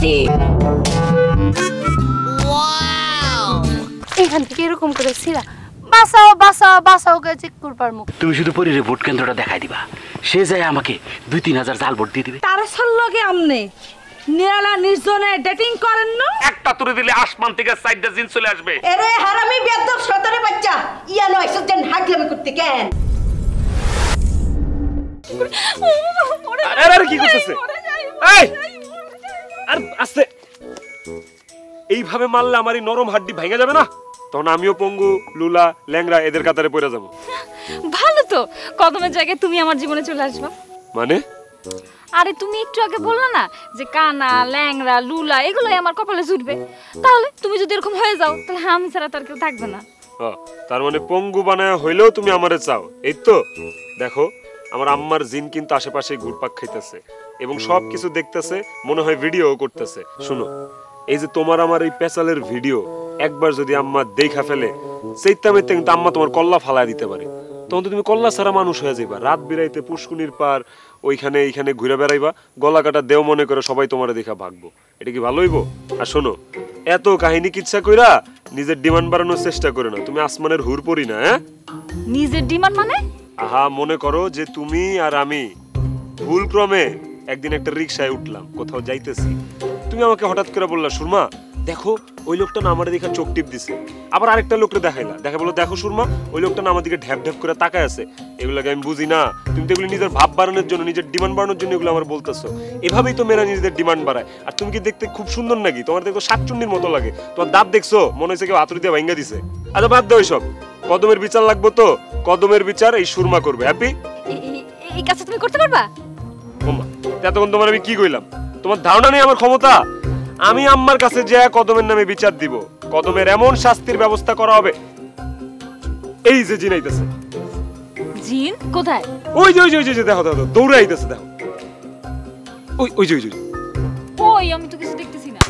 পাইছি। এখান থেকে এরকম করে ছিড়া বাঁচাও বাঁচাও বাঁচাও কে চেক করবার মুখ। তুমি শুধু পরিরে ভোট কেন্দ্রটা দেখাই দিবা, সে যায় আমাকে ২-৩ হাজার জাল ভোট দিয়ে দিবে। তারা সল্লগে আমনে নিরালা নির্জনে ডেটিং করেন না? একটা তুলে দিলে আসমান থেকে সাইডটা জিন চলে আসবে। এরে হারামি বেয়াদব শয়তানের বাচ্চা, ইয়া নয় সজ্জন হাগলামি করতে কেন? আরে কি করতেছে? এই আর আস্তে, এইভাবে মারলে আমার এই নরম হাড্ডি ভাঙা যাবে না? তখন আমিও পঙ্গু, লুলা, ল্যাংড়া এদের কাতারে পড়ে যাবো। ভালো তো, কদমের জায়গায় তুমি আমার জীবনে চলে আসবা। মানে? আরে তুমি একটু আগে বললা না যে কানা, ল্যাংড়া, লুলা এগুলোই আমার কপালে জুটবে। তাহলে তুমি যদি এরকম হয়ে যাও তাহলে আমি ছাড়া তার কেউ থাকবে না। তার মানে পঙ্গু বানায় হইলেও তুমি আমারে চাও, এই তো? দেখো, আমার আম্মার জিন কিন্তু আশেপাশে ঘুরপাক খাইতেছে এবং সবকিছু দেখতেছে, মনে হয় ভিডিও করতেছে। শুনো, এই যে তোমার আমার এই পেছালের ভিডিও একবার যদি আম্মা দেখা ফেলে, সেইটামেতে কিন্তু আম্মা তোমার কল্লা ফালায় দিতে পারে। তখন তো তুমি কল্লা ছাড়া মানুষ হয়ে যাইবা। রাত বিরাইতে পুষ্কুনির পার ওইখানে এইখানে ঘুরে বেড়াইবা, গলা কাটা দেও মনে করে সবাই তোমারে দেখা ভাগবো। এটা কি ভালো হইব? আর শোনো, এত কাহিনী কিচ্ছা কইরা নিজের ডিমান্ড বাড়ানোর চেষ্টা করে না। তুমি আসমানের হুর পড়ি না। হ্যাঁ, নিজের ডিমান্ড মানে? আহা, মনে করো যে তুমি আর আমি ভুলক্রমে একদিন একটা রিকশায় উঠলাম, কোথাও যাইতেছি। তুমি আমাকে হঠাৎ করে বললা, সুরমা দেখো ওই লোকটা না আমার দিকে চোখ টিপ দিছে। আবার আরেকটা লোকটা দেখাইলা, দেখা বলো দেখো সুরমা ওই লোকটা না আমার দিকে ঢ্যাপ ঢ্যাপ করে তাকায় আছে। এগুলোকে আমি বুঝি না। তুমি তো এগুলো নিজের ভাব বাড়ানোর জন্য, নিজের ডিমান্ড বাড়ানোর জন্য এগুলো আমার বলতেছো। এভাবেই তো মেয়েরা নিজেদের ডিমান্ড বাড়ায়। আর তুমি কি দেখতে খুব সুন্দর নাকি? তোমার দেখো শাকচুন্নির মতো লাগে। তোমার দাঁত দেখছো, মনে হচ্ছে কেউ হাতুড়ি দিয়ে ভাঙ্গা দিছে। আচ্ছা বাদ দাও সব, কদমের বিচার লাগবো তো কদমের বিচার এই সুরমা করবে। হ্যাপি? এই কাজটা তুমি করতে পারবা? ওমা, এতক্ষণ তোমার আমি কি কইলাম? তোমার ধারণা নেই আমার ক্ষমতা। আমি আম্মার কাছে যে কদমের নামে বিচার দিব, কদমের এমন শাস্তির ব্যবস্থা করা হবে। এই যে জিন আইতেছে। জিন কোথায়? ওই যে ওই যে ওই যে দেখো দেখো দৌড়ে আইতেছে, দেখো ওই ওই যে ওই যে। কই, আমি তো কিছু দেখতেছি না।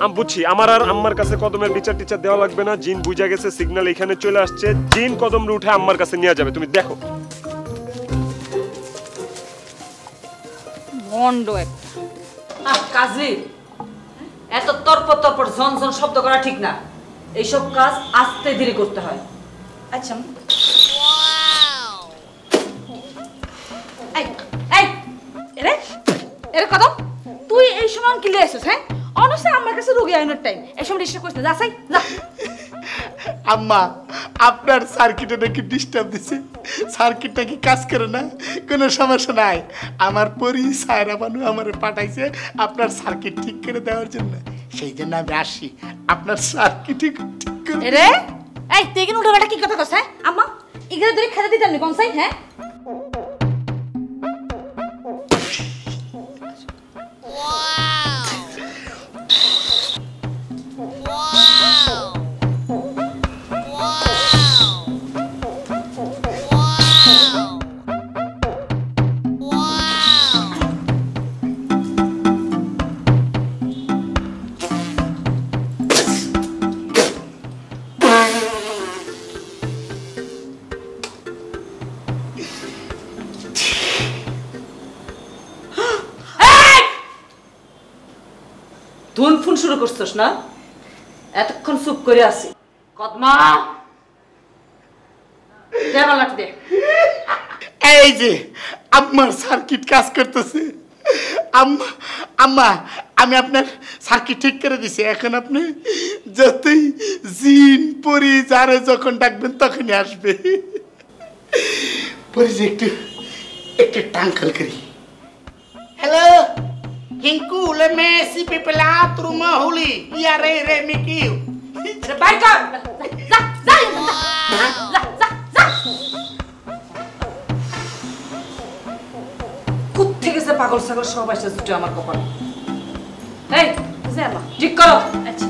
আমি বুঝছি, আমার আর আম্মার কাছে কদমের বিচার টিচার দেওয়া লাগবে না। জিন বুঝা গেছে, সিগন্যাল এখানে চলে আসছে। জিন কদমরে উঠে আম্মার কাছে নিয়ে যাবে, তুমি দেখো। মন্ড একটা। কাজী, এত তরপর তরপর ঝনঝন শব্দ করা ঠিক না। এইসব কাজ আস্তে ধীরে করতে হয়। আচ্ছা এরে কদম, তুই এই সময় কি লিয়ে আসছিস? হ্যাঁ, অনসে আমার কাছে রোগী আইনের টাইম, এই সময় ডিস্টার্ব করিস না। যা সাই যা। আম্মা, আপনার সার্কিটে নাকি ডিস্টার্ব দিছে। সার্কিটটা কি কাজ করে না? কোনো সমস্যা নাই। আমার পরি সায়রা বানু আমার পাঠাইছে আপনার সার্কিট ঠিক করে দেওয়ার জন্য। সেই জন্য আমি আসি আপনার সার্কিট ঠিক করে। রে এই তুই কেন উল্টোপাল্টা কি কথা কস? হ্যাঁ আম্মা, ইগরে ধরে খেতে দিতাম নি কোন সাই? হ্যাঁ, ধুন ফোন শুরু করছস না? এতক্ষণ চুপ করে আছি। কদমা দে মালাটি দে। এই যে আম্মার সার্কিট কাজ করতেছে। আম্মা আম্মা, আমি আপনার সার্কিট ঠিক করে দিছি। এখন আপনি যতই জিন পরি যারে যখন ডাকবেন তখনই আসবে। পরি যে একটু একটু টাঙ্কল করি। হ্যালো হিংকু লে মেসি পিপলা তুরমা হুলি ইয়া রে রে মিকিউ। আরে বাই কর, যা যা যা যা যা। কোত্থেকে গেছে পাগল ছাগল সব এসে জুটে আমার কপাল। এই যা আম্মা ঠিক করো। আচ্ছা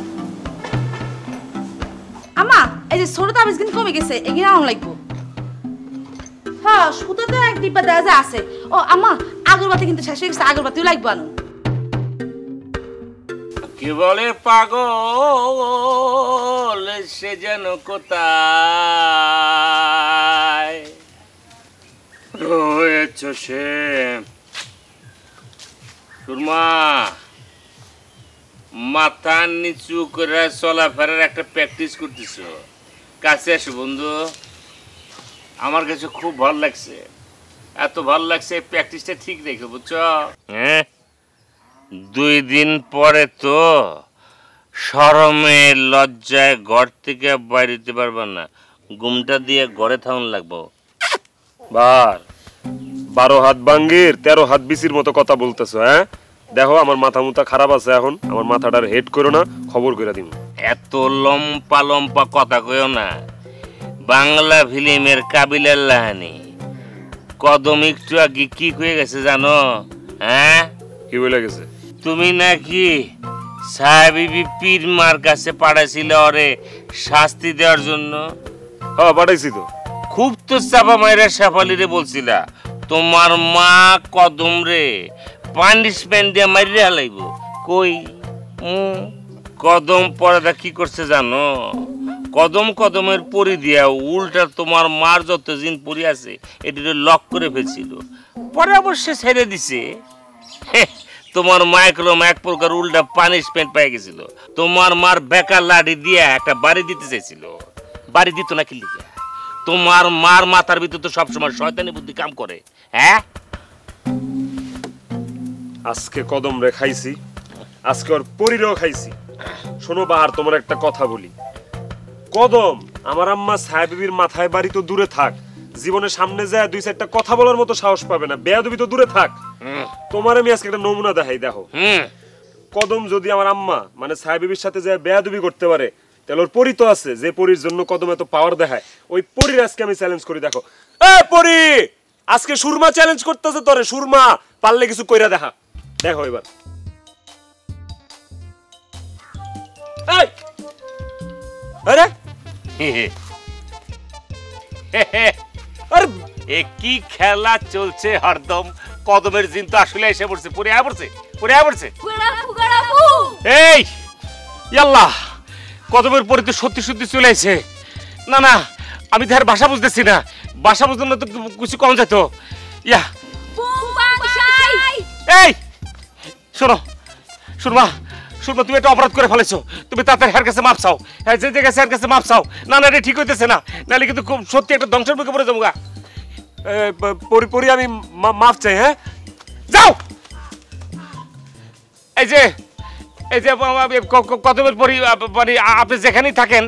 আম্মা, এই যে ছোট তাবিজ কিন্তু কমে গেছে, এগিয়ে আউন লাগবো। হ্যাঁ, সুতো তো এক ডিব্বা দেওয়া যা আছে। ও আম্মা, আগরবাতি কিন্তু শেষ হয়ে গেছে, আগরবাতিও লাগবো আনো। কি বলে পাগল সে যেন কোথায় রয়েছ সে। সুরমা মাথা নিচু করে চলাফেরার একটা প্র্যাকটিস করতেছ। কাছে আসো বন্ধু, আমার কাছে খুব ভালো লাগছে, এত ভালো লাগছে প্র্যাকটিসটা ঠিক রেখে, বুঝছো? হ্যাঁ, 2 দিন পরে তো শরমে লজ্জায় ঘর থেকে বাইরেতে পারবা না, ঘুমটা দিয়ে ঘরে থাকুন লাগবো। বার 12 হাত বাঙ্গির 13 হাত বিসির মতো কথা বলতেছো। হ্যাঁ দেখো আমার মাথা মুথা খারাপ আছে, এখন আমার মাথাটার হেড করো না, খবর করে দিন। এত লম্পা লম্পা কথা কইও না, বাংলা ফিল্মের কাবিলার লাহানি। কদম একটু আগে কি হয়ে গেছে জানো? হ্যাঁ কি বলে গেছে? তুমি নাকি সাহেবি পীর মার কাছে পাঠাইছিলে ওরে শাস্তি দেওয়ার জন্য। হ্যাঁ পাঠাইছি তো। খুব তো চাপা মাইরা শেফালিরে বলছিলা তোমার মা কদম রে পানিশমেন্ট দিয়ে মারিয়ে হালাইব। কই কদম পড়াটা কি করছে জানো? কদমের পরি দিয়া উল্টা তোমার মার যত জিন পরি আছে এটি লক করে ফেলছিল, পরে অবশ্যই ছেড়ে দিছে। তোমার মাইক্রোম এক প্রকার উল্টা পানিশমেন্ট পেয়ে গেছিল। তোমার মার বেকার লাঠি দিয়ে একটা বাড়ি দিতে চাইছিল, বাড়ি দিত না কি? তোমার মার মাথার ভিতর তো সবসময় শয়তানি বুদ্ধি কাম করে। হ্যাঁ আজকে কদম রে খাইছি, আজকে ওর পরিরেও খাইছি। শোনো বাহার, তোমার একটা কথা বলি। কদম আমার আম্মা সাহেবের মাথায় বাড়ি তো দূরে থাক, জীবনের সামনে যায় 2-4টা কথা বলার মতো সাহস পাবে না। বেয়াদবি তো দূরে থাক, তোমার আমি আজকে একটা নমুনা দেখাই। দেখো কদম যদি আমার আম্মা মানে সাহেবের সাথে যায় বেয়াদবি করতে পারে, তাহলে ওর পরি তো আছে, যে পরির জন্য কদম এত পাওয়ার দেখায়, ওই পরির আজকে আমি চ্যালেঞ্জ করি। দেখো এ পরি, আজকে সুরমা চ্যালেঞ্জ করতেছে তোরে। সুরমা পারলে কিছু কইরা দেখা। দেখো এবার এই আরে আরে এ কি খেলা চলছে হরদম? কদমের জিন তো আসলে এসে পড়ছে, পড়ে পড়ছে। এই ইয়াল্লাহ, কদমের পরে তো সত্যি সত্যি চলে আসে। না না, আমি তার ভাষা বুঝতেছি না, ভাষা বুঝলাম না তো কিছু কম যেত। ইয়া এই শোনো সুরমা, তুমি একটা অপরাধ করে ফেলেছো। তুমি তাড়াতাড়ি হের কাছে মাপ চাও, যে যে গেছে হের কাছে মাপ চাও। না না, এটা ঠিক হইতেছে না, নাহলে কিন্তু খুব সত্যি একটা ধ্বংসের মুখে পড়ে যাবো। পরি আমি মাফ চাই। হ্যাঁ যাও। এই যে কদমের পরি মানে আপনি যেখানেই থাকেন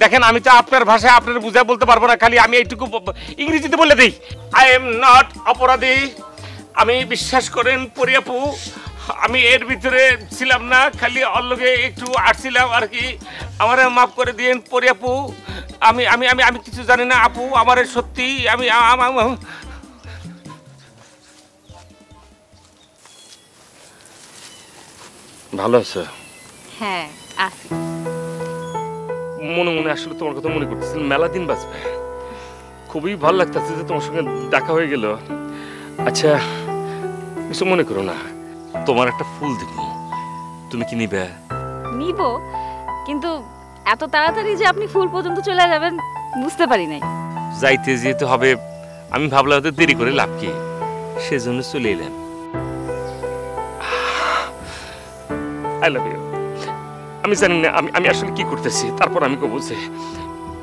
দেখেন, আমি তো আপনার ভাষায় আপনার বুঝায় বলতে পারবো না, খালি আমি এইটুকু ইংরেজিতে বলে দিই। আই এম নট অপরাধী। আমি বিশ্বাস করেন পরি আপু, আমি এর ভিতরে ছিলাম না, খালি অল্লগে একটু আসছিলাম আর কি। আমার মাফ করে দিয়েন পরি আপু, আমি আমি আমি আমি কিছু জানি না আপু, আমার সত্যি আমি ভালো আছো? হ্যাঁ আছি। মনে মনে আসলে তোমার কথা মনে করতেছিলাম, মেলা দিন বাঁচবে। খুবই ভালো লাগতেছে যে তোমার সঙ্গে দেখা হয়ে গেল। আচ্ছা কিছু মনে করো না, তোমার একটা ফুল দিব, তুমি কি নিবে? নিব, কিন্তু এত তাড়াতাড়ি যে আপনি ফুল পর্যন্ত চলে যাবেন বুঝতে পারি নাই। যাইতে যেতে হবে, আমি ভাবলাম হয়তো দেরি করে লাভ কি, সেজন্য চলে এলাম। I love you. আমি জানি না আমি আসলে কি করতেছি, তারপর আমি বলছি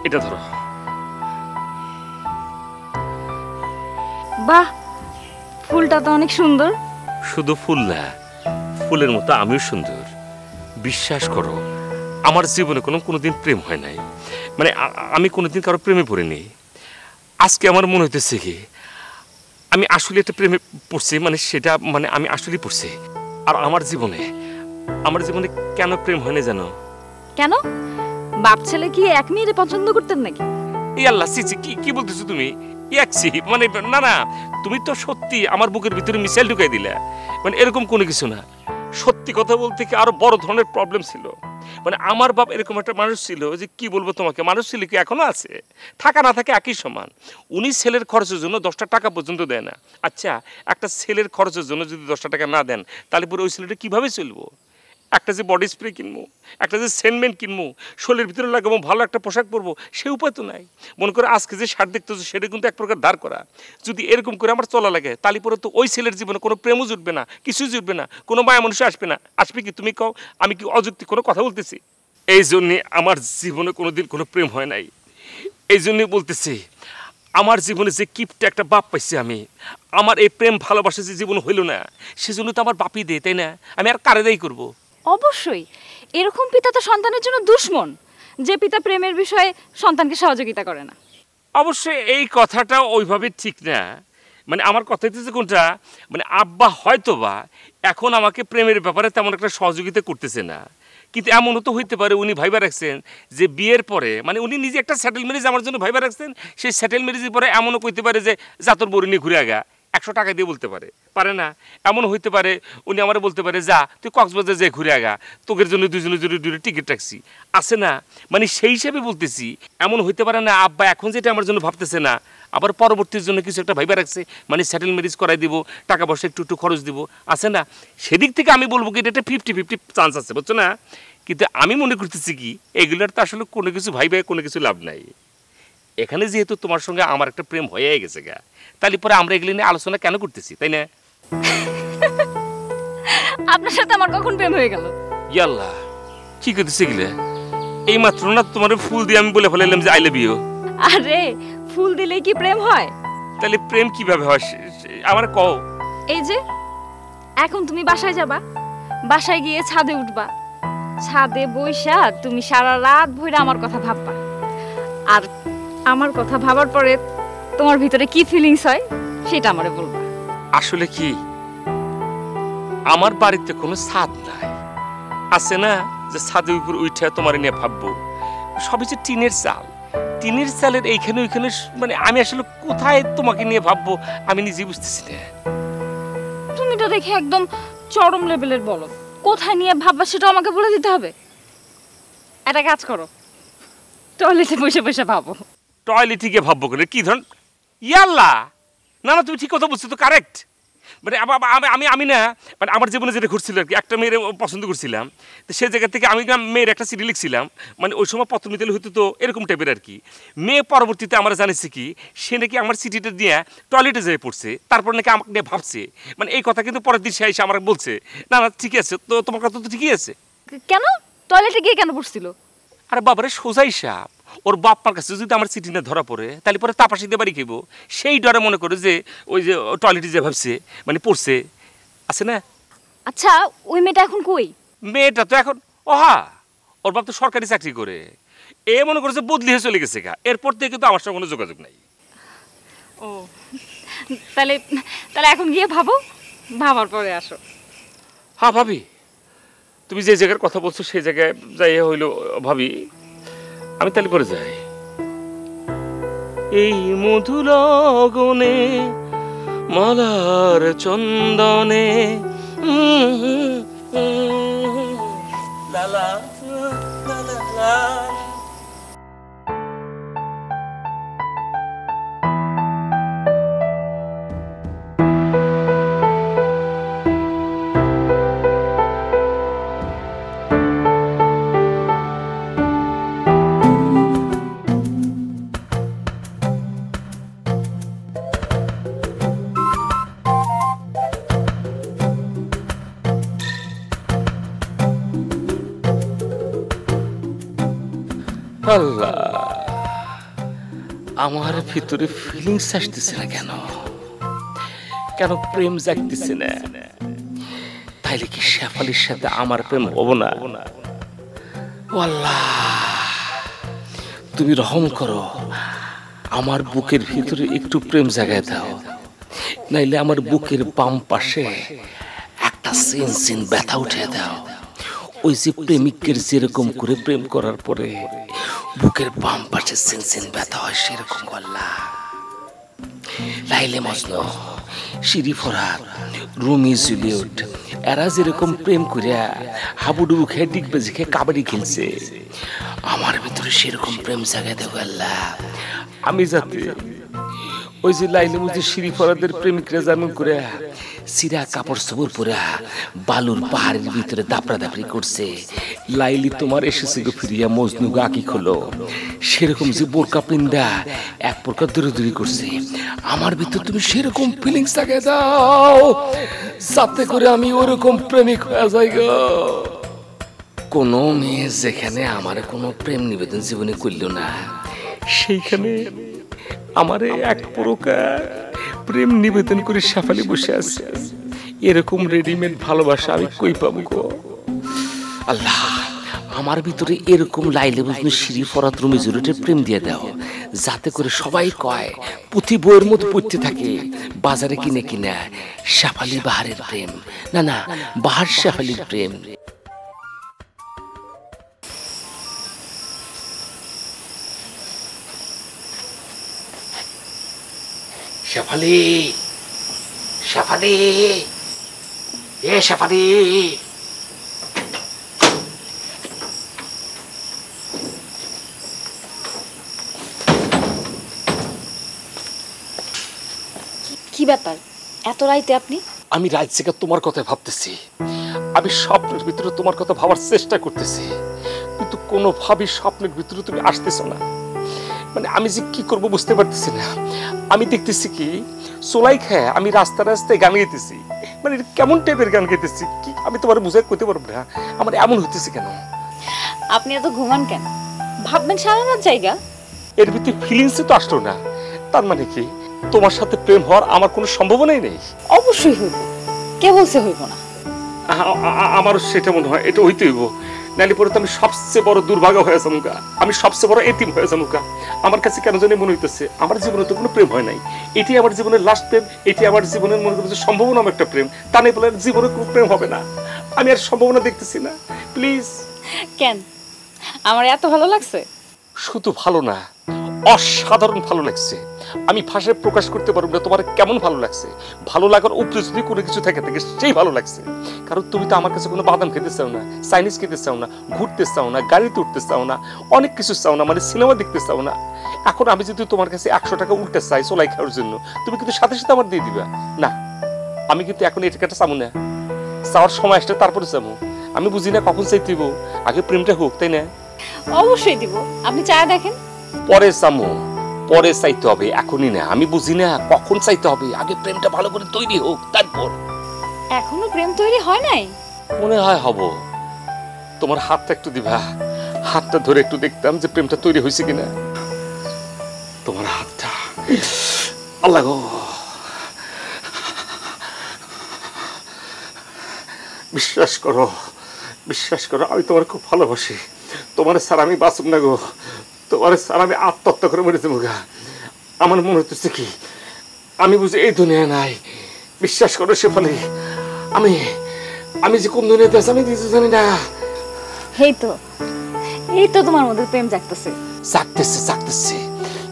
এটা ধরো। বাহ, ফুলটা তো অনেক সুন্দর। শুধু ফুল না, ফুলের মতো আমিও সুন্দর। বিশ্বাস করো, আমার জীবনে কোনোদিন প্রেম হয় নাই, মানে আমি কোনোদিন কারো প্রেমে পড়িনি। আজকে আমার মনে হইতেছে কি আমি আসলে একটা প্রেমে পড়ছি, মানে সেটা মানে আমি আসলেই পড়ছি। আর আমার জীবনে কেন প্রেম হয় না জানো? কেন? বাপ ছেলে কি এক মেয়েরে পছন্দ করতেন নাকি? এই আল্লাহ, সিসি কি বলতেছো তুমি? একসি মানে না না, তুমি তো সত্যি আমার বুকের ভিতরে মিসাইল ঢুকাই দিলা। মানে এরকম কোনো কিছু না। সত্যি কথা বলতে কি আরো বড় ধরনের প্রবলেম ছিল। মানে আমার বাপ এরকম একটা মানুষ ছিল যে কি বলবো তোমাকে, মানুষ ছিল কি এখনো আছে, থাকা না থাকে একই সমান। উনি ছেলের খরচের জন্য 10টা টাকা পর্যন্ত দেয় না। আচ্ছা, একটা ছেলের খরচের জন্য যদি 10টা টাকা না দেন তাহলে পরে ওই ছেলেটা কিভাবে চলবো? একটা যে বডি স্প্রে কিনবো, একটা যে সেন্টমেন্ট কিনবো, শরীরের ভিতরে লাগাবো, ভালো একটা পোশাক পরবো, সে উপায় তো নাই। মনে করে আজকে যে শার্ট দেখতেছো সেটা কিন্তু এক প্রকার দাঁড় করা। যদি এরকম করে আমার চলা লাগে তাহলে পরে তো ওই ছেলের জীবনে কোনো প্রেমও জুটবে না, কিছুই জুটবে না, কোনো মায়া মানুষ আসবে না। আসবে কি তুমি কও? আমি কি অযুক্তি কোনো কথা বলতেছি? এই জন্যে আমার জীবনে কোনোদিন কোনো প্রেম হয় নাই। এই জন্যই বলতেছি, আমার জীবনে যে কিপটা একটা বাপ পাইছি আমি, আমার এই প্রেম ভালোবাসা যে জীবন হইল না, সেজন্য তো আমার বাপই দেয়, তাই না? আমি আর কারে দায়ী করবো? অবশ্যই এরকম পিতা তো সন্তানের জন্য দুশ্মন, যে পিতা প্রেমের বিষয়ে সন্তানকে সহযোগিতা করে না। অবশ্যই এই কথাটা ওইভাবে ঠিক না। মানে আমার কথা হচ্ছে কোনটা, মানে আব্বা হয়তো বা এখন আমাকে প্রেমের ব্যাপারে তেমন একটা সহযোগিতা করতেছে না, কিন্তু এমনও তো হইতে পারে উনি ভাইবা রাখছেন যে বিয়ের পরে, মানে উনি নিজে একটা সেটেল ম্যারেজ আমার জন্য ভাইবা রাখছেন, সেই সেটেল ম্যারেজের পরে এমনও কইতে পারে যে জাতর বড়ি নিয়ে ঘুরে আগা 100 টাকা দিয়ে বলতে পারে, পারে না? এমন হইতে পারে উনি আমার বলতে পারে যা তুই কক্সবাজার যে ঘুরে আগা, তোদের জন্য দুজনের জন্য দূরে টিকিট রাখছি, আছে না? মানে সেই হিসাবে বলতেছি, এমন হইতে পারে না আব্বা এখন যেটা আমার জন্য ভাবতেছে না, আবার পরবর্তীর জন্য কিছু একটা ভাইবা রাখছে, মানে সেটেল ম্যারেজ করাই দিব, টাকা পয়সা একটু খরচ দিব, আছে না? সেদিক থেকে আমি বলবো কি এটা 50-50 চান্স আছে, বুঝছো না? কিন্তু আমি মনে করতেছি কি এগুলোর তো আসলে কোনো কিছু ভাইবা কোনো কিছু লাভ নাই। এখানে যেহেতু তোমার সঙ্গে আমার একটা প্রেম হয়ে গেছে গা, তাহলে পরে আমরা এগুলো নিয়ে আলোচনা কেন করতেছি, তাই না? আপনার সাথে আমার কখন প্রেম হয়ে গেল? ইয়াল্লাহ, কি করতেছি এগুলো? এই মাত্র না তোমার ফুল দিয়ে আমি বলে ফেলাইলাম যে আই লাভ ইউ। আরে ফুল দিলেই কি প্রেম হয়? তাহলে প্রেম কিভাবে হয় আমার কও। এই যে এখন তুমি বাসায় যাবা, বাসায় গিয়ে ছাদে উঠবা, ছাদে বইসা তুমি সারা রাত ভইরা আমার কথা ভাববা, আর আমার কথা ভাবার পরে তোমার ভিতরে কি ফিলিংস হয় সেটা আমারে বলবা। আসলে কি আমার বাড়িতে কোনো ছাদ নাই, আছে না যে ছাদের উপর উঠে তোমার নিয়ে ভাববো, সবই যে টিনের চাল, টিনের চালের এইখানে ওইখানে, মানে আমি আসলে কোথায় তোমাকে নিয়ে ভাববো আমি নিজে বুঝতেছি না। তুমি তো দেখে একদম চরম লেভেলের বলো, কোথায় নিয়ে ভাববা সেটা আমাকে বলে দিতে হবে। একটা কাজ করো, টয়লেটে বসে বসে ভাবো। টয়লেটে গিয়ে ভাববো করে কি ধরন? ইয়াল্লা, না না তুমি ঠিক কথা বুঝছো তো, কারেক্ট। মানে আমি না, মানে আমার জীবনে যেটা ঘুরছিল আর কি, একটা মেয়ের পছন্দ করছিলাম, তো সেই জায়গা থেকে আমি মেয়ের একটা চিঠি লিখছিলাম, মানে ওই সময় পত্র নিতে হইতো তো এরকম টাইপের আর কি। মেয়ে পরবর্তীতে আমরা জানিছি কি সে নাকি আমার চিঠিটা দিয়ে টয়লেটে যেয়ে পড়ছে, তারপর নাকি আমাকে নিয়ে ভাবছে, মানে এই কথা কিন্তু পরের দিন সে এসে আমার বলছে না না ঠিক আছে, তো তোমার কথা তো ঠিকই আছে। কেন টয়লেটে গিয়ে কেন পড়ছিল? আরে বাবারে সোজাই সাপ, ওর বাপ্পার কাছে যদি আমার চিঠি না ধরা পড়ে তাহলে পরে তাপাসি দিয়ে বাড়ি খাইব, সেই ডরে মনে করে যে ওই যে টয়লেটে যে ভাবছে মানে পড়ছে, আছে না? আচ্ছা ওই মেয়েটা এখন কই? মেয়েটা তো এখন ওহা, ওর বাপ তো সরকারি চাকরি করে, এ মনে করছে বদলি হয়ে চলে গেছে গা, এরপর থেকে কিন্তু আমার সঙ্গে কোনো যোগাযোগ নাই। ও তাহলে তাহলে এখন গিয়ে ভাবো, ভাবার পরে আসো। হ্যাঁ ভাবি, তুমি যে জায়গার কথা বলছো সেই জায়গায় যাই হইলো ভাবি, আমি তাহলে পরে যাই। এই মধুলগনে মালার চন্দনে লালা লালা। আল্লাহ, আমার ভিতরে ফিলিংস আসতেছে না কেন, কেন প্রেম জাগতেছে না? তাইলে কি শেফালির সাথে আমার প্রেম হবো না? আল্লাহ তুমি রহম করো, আমার বুকের ভিতরে একটু প্রেম জাগায় দাও, নাইলে আমার বুকের বাম পাশে একটা সিন সিন ব্যথা উঠে দাও। ওই যে প্রেমিকের যেরকম করে প্রেম করার পরে বুকের বাম পাশে সিন সিন ব্যথা হয়, সেরকম আল্লাহ। লাইলে মজনু, শিরি ফরহাদ, রুমি জুলিয়েট এরা যেরকম প্রেম করিয়া হাবুডুবু খেয়ে ডিগবাজি খেয়ে কাবাডি খেলছে, আমার ভিতরে সেরকম প্রেম জাগায় দেবো আল্লাহ। আমি যাতে ওই যে লাইলে মজনু শিরি ফরহাদের প্রেমিকরা যেমন করে সিরা কাপড় সবর পুরা বালুর পাহাড়ের ভিতরে দাপড়া দাপড়ি করছে। লাইলি তোমার এসেছে গো ফিরিয়া মজনু গো আঁকি খোলো, সেরকম যে বোরকা পিন্দা এক প্রকার দূরে করছে। আমার ভিতর তুমি সেরকম ফিলিংস থাকে দাও যাতে করে আমি ওরকম প্রেমিক হয়ে যাই গো। কোনো মেয়ে যেখানে আমার কোনো প্রেম নিবেদন জীবনে করল না, সেইখানে আমারে এক প্রকার প্রেম নিবেদন করে শেফালি বসে আছে। এরকম রেডিমেড ভালোবাসা আমি কই পাবো গো আল্লাহ। আমার ভিতরে এরকম লাইলে বুঝলো সিঁড়ি ফরাত রুমে জুড়ে প্রেম দিয়ে দাও, যাতে করে সবাই কয় পুঁথি বইয়ের মতো পড়তে থাকে বাজারে কিনে কিনে শেফালি বাহারের প্রেম, না না বাহার শেফালির প্রেম। শেফালি, শেফালি, এ শেফালি, কি ব্যাপার এত রাইতে আপনি? আমি রাত থেকে তোমার কথা ভাবতেছি, আমি স্বপ্নের ভিতরে তোমার কথা ভাবার চেষ্টা করতেছি, কিন্তু কোনোভাবেই স্বপ্নের ভিতরে তুমি আসতেছো না। মানে আমি যে কি করব বুঝতে পারতেছি না। আমি দেখতেছি কি সোলাই খায় আমি রাস্তায় গান গাইতেছি, মানে কেমন টাইপের গান গাইতেছি কি আমি তোমার বুঝাই করতে পারবো না। আমার এমন হইতেছে কেন? আপনি এত ঘুমান কেন? ভাববেন সারা রাত জায়গা। এর ভিতরে ফিলিংসই তো আসলো না, তার মানে কি তোমার সাথে প্রেম হওয়ার আমার কোনো সম্ভাবনাই নেই? অবশ্যই হইব, কে বলছে হইব না? আমারও সেটা মনে হয়, এটা হইতে হইব, নাইলে পরে তো আমি সবচেয়ে বড় দুর্ভাগ্য হয়ে যাবো, আমি সবচেয়ে বড় এতিম হয়ে যাবো। আমার কাছে কেন জানি মনে হইতেছে আমার জীবনে তো কোনো প্রেম হয় নাই, এটি আমার জীবনের লাস্ট প্রেম, এটি আমার জীবনের মনে করছে সম্ভাবনা একটা প্রেম, তা নেই বলে জীবনে কোনো প্রেম হবে না। আমি আর সম্ভাবনা দেখতেছি না, প্লিজ। কেন আমার এত ভালো লাগছে? শুধু ভালো না, অসাধারণ ভালো লাগছে। আমি ভাষায় প্রকাশ করতে পারবো না তোমার কেমন ভালো লাগছে। ভালো লাগার উপরে যদি কোনো কিছু থাকে সেই ভালো লাগছে। কারণ তুমি তো আমার কাছে কোনো বাদাম খেতে চাও না, চাইনিজ খেতে চাও না, ঘুরতে চাও না, গাড়িতে উঠতে চাও না, অনেক কিছু চাও না, মানে সিনেমা দেখতে চাও না। এখন আমি যদি তোমার কাছে 100 টাকা উল্টে চাই সোলাই খাওয়ার জন্য, তুমি কিন্তু সাথে সাথে আমার দিয়ে দিবা না। আমি কিন্তু এখন এই টাকাটা চাবো না, চাওয়ার সময় আসলে তারপরে চাবো। আমি বুঝি না কখন চাইতে দিব, আগে প্রেমটা হোক, তাই না? অবশ্যই দিব, আপনি চা দেখেন। পরে চামো, পরে চাইতে হবে, এখনই না। আমি বুঝি না কখন চাইতে হবে, আগে প্রেমটা ভালো করে তৈরি হোক তারপর। এখনো প্রেম তৈরি হয় নাই? মনে হয় হব। তোমার হাতটা একটু দিবা, হাতটা ধরে একটু দেখতাম যে প্রেমটা তৈরি হয়েছে কিনা। তোমার হাতটা, আল্লাহ গো, বিশ্বাস করো, বিশ্বাস করো, আমি তোমার খুব ভালোবাসি। তোমার স্যার আমি বাঁচব না গো, তোমার স্যার আমি আত্মহত্যা করে মরেছি মুখা। আমার মনে হচ্ছে কি আমি বুঝি এই দুনিয়া নাই। বিশ্বাস করো শেফালি, আমি যে কোন দুনিয়াতে আছি আমি নিজে জানি না। এই তো তোমার মধ্যে প্রেম জাগতেছে। জাগতেছে,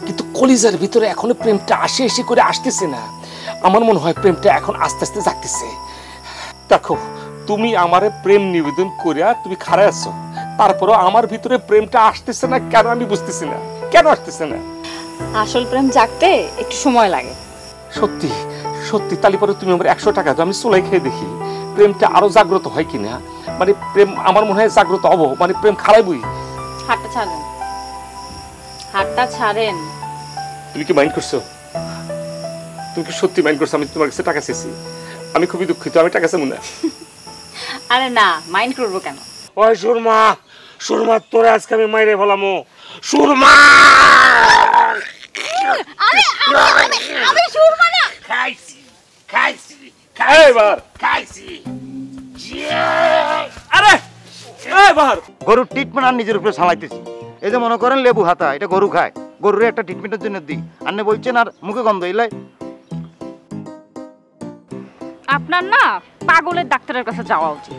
কিন্তু কলিজার ভিতরে এখনো প্রেমটা এসে করে আসতেছে না। আমার মনে হয় প্রেমটা এখন আস্তে আস্তে জাগতেছে। দেখো তুমি আমারে প্রেম নিবেদন করিয়া তুমি খাড়ায় আছো, তারপরও আমার ভিতরে প্রেমটা আসতেছে না কেন আমি বুঝতেছি না, কেন আসতেছে না। আসল প্রেম জাগতে একটু সময় লাগে। সত্যি সত্যি, তাহলে পরে তুমি আমার 100 টাকা দাও, আমি চুলাই খেয়ে দেখি প্রেমটা আরো জাগ্রত হয় কিনা। মানে প্রেম আমার মনে হয় জাগ্রত হবো, মানে প্রেম খারাইবই। হাতটা ছাড়েন, হাতটা ছাড়েন। তুমি কি মাইন্ড করছো? তুমি কি সত্যি মাইন্ড করছো? আমি তোমার কাছে টাকা চেয়েছি, আমি খুবই দুঃখিত, আমি টাকা চাইব না। আরে না, মাইন্ড করবো কেন? ওই সুরমা, সুরমা তোরে আজকে আমি মাইরে ফেলামো। সুরমা, আমি সুরমা না। খাইছি খাইছি খাইছি। আরে বাহার, গরুর ট্রিটমেন্ট আর নিজের উপরে সামাইতেছি। এই যে মনে করেন লেবু হাতা, এটা গরু খায়, গরুর একটা ট্রিটমেন্টের জন্য দিই। আপনি বলছেন আর মুখে গন্ধ এলাই। আপনার না পাগলের ডাক্তারের কাছে যাওয়া উচিত।